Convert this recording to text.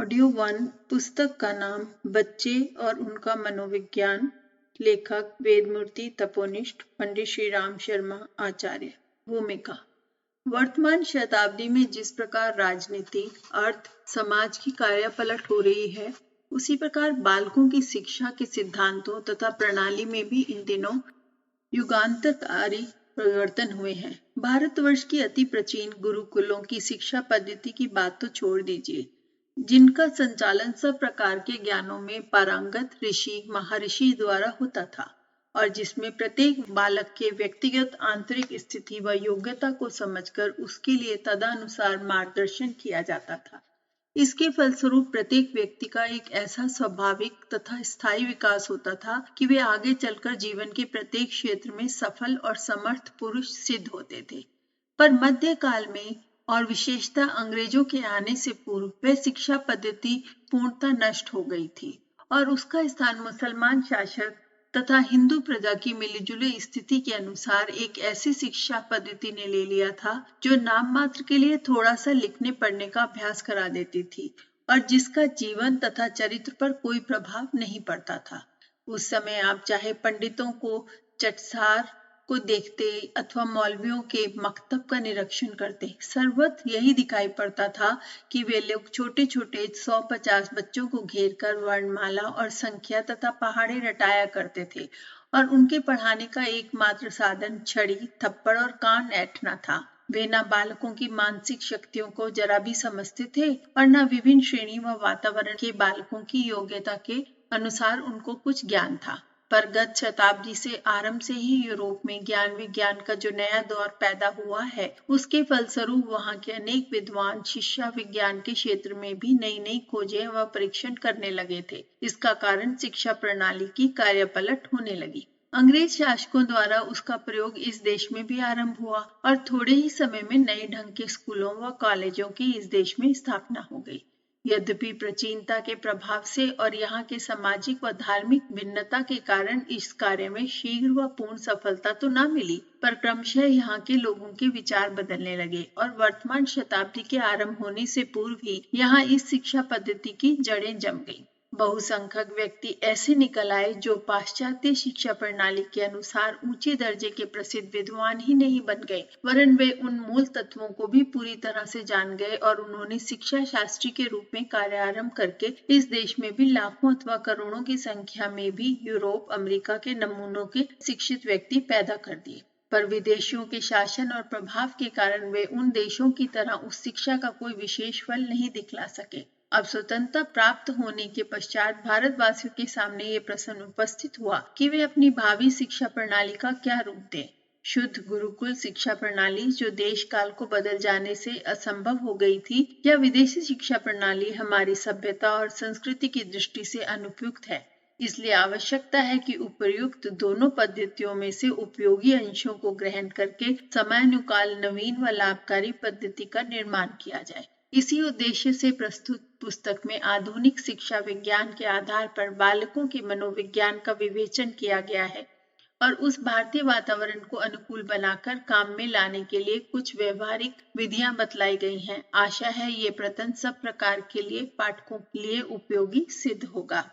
Audio 1 पुस्तक का नाम बच्चे और उनका मनोविज्ञान, लेखक वेदमूर्ति तपोनिष्ठ पंडित श्री राम शर्मा आचार्य। भूमिका। वर्तमान शताब्दी में जिस प्रकार राजनीति, अर्थ, समाज की कार्यपलट हो रही है, उसी प्रकार बालकों की शिक्षा के सिद्धांतों तथा प्रणाली में भी इन दिनों युगांतरकारी परिवर्तन हुए हैं। भारतवर्ष की अति प्राचीन गुरुकुलों की शिक्षा पद्धति की बात तो छोड़ दीजिए, जिनका संचालन सब प्रकार के ज्ञानों में पारंगत ऋषि महर्षि द्वारा होता था और जिसमें प्रत्येक बालक के व्यक्तिगत आंतरिक स्थिति व योग्यता को समझकर उसके लिए तदनुसार मार्गदर्शन किया जाता था। इसके फलस्वरूप प्रत्येक व्यक्ति का एक ऐसा स्वाभाविक तथा स्थायी विकास होता था कि वे आगे चलकर जीवन के प्रत्येक क्षेत्र में सफल और समर्थ पुरुष सिद्ध होते थे। पर मध्यकाल में और विशेषतः अंग्रेजों के आने से पूर्व वह शिक्षा पद्धति पूर्णतः नष्ट हो गई थी और उसका स्थान मुसलमान शासक तथा हिंदू प्रजा की मिलीजुली स्थिति के अनुसार एक ऐसी शिक्षा पद्धति ने ले लिया था जो नाम मात्र के लिए थोड़ा सा लिखने पढ़ने का अभ्यास करा देती थी और जिसका जीवन तथा चरित्र पर कोई प्रभाव नहीं पड़ता था। उस समय आप चाहे पंडितों को चटसार को देखते अथवा मौलवियों के मकतब का निरीक्षण करते, सर्वत्र यही दिखाई पड़ता था कि वे लोग छोटे छोटे 150 बच्चों को घेर कर वर्णमाला और संख्या तथा पहाड़े रटाया करते थे और उनके पढ़ाने का एकमात्र साधन छड़ी, थप्पड़ और कान ऐंठना था। वे न बालकों की मानसिक शक्तियों को जरा भी समझते थे और न विभिन्न श्रेणी व वातावरण के बालकों की योग्यता के अनुसार उनको कुछ ज्ञान था। पर गत शताब्दी से आरंभ से ही यूरोप में ज्ञान विज्ञान का जो नया दौर पैदा हुआ है, उसके फलस्वरूप वहां के अनेक विद्वान शिक्षा विज्ञान के क्षेत्र में भी नई नई खोजें व परीक्षण करने लगे थे। इसका कारण शिक्षा प्रणाली की कार्यपलट होने लगी। अंग्रेज शासकों द्वारा उसका प्रयोग इस देश में भी आरंभ हुआ और थोड़े ही समय में नए ढंग के स्कूलों व कॉलेजों की इस देश में स्थापना हो गई। यद्यपि प्राचीनता के प्रभाव से और यहाँ के सामाजिक व धार्मिक भिन्नता के कारण इस कार्य में शीघ्र व पूर्ण सफलता तो न मिली, पर क्रमशः यहाँ के लोगों के विचार बदलने लगे और वर्तमान शताब्दी के आरंभ होने से पूर्व ही यहाँ इस शिक्षा पद्धति की जड़ें जम गई। बहुसंख्यक व्यक्ति ऐसे निकल आए जो पाश्चात्य शिक्षा प्रणाली के अनुसार ऊंचे दर्जे के प्रसिद्ध विद्वान ही नहीं बन गए, वरन वे उन मूल तत्वों को भी पूरी तरह से जान गए और उन्होंने शिक्षा शास्त्री के रूप में कार्य आरंभ करके इस देश में भी लाखों अथवा करोड़ों की संख्या में भी यूरोप, अमेरिका के नमूनों के शिक्षित व्यक्ति पैदा कर दिए। पर विदेशियों के शासन और प्रभाव के कारण वे उन देशों की तरह उस शिक्षा का कोई विशेष फल नहीं दिखला सके। अब स्वतंत्रता प्राप्त होने के पश्चात भारतवासियों के सामने ये प्रश्न उपस्थित हुआ कि वे अपनी भावी शिक्षा प्रणाली का क्या रूप दें। शुद्ध गुरुकुल शिक्षा प्रणाली जो देश काल को बदल जाने से असंभव हो गई थी, या विदेशी शिक्षा प्रणाली हमारी सभ्यता और संस्कृति की दृष्टि से अनुपयुक्त है। इसलिए आवश्यकता है कि उपर्युक्त दोनों पद्धतियों में से उपयोगी अंशों को ग्रहण करके समयानुकाल नवीन व लाभकारी पद्धति का निर्माण किया जाए। इसी उद्देश्य से प्रस्तुत पुस्तक में आधुनिक शिक्षा विज्ञान के आधार पर बालकों के मनोविज्ञान का विवेचन किया गया है और उस भारतीय वातावरण को अनुकूल बनाकर काम में लाने के लिए कुछ व्यवहारिक विधियां बतलाई गई हैं। आशा है ये प्रयत्न सब प्रकार के लिए पाठकों के लिए उपयोगी सिद्ध होगा।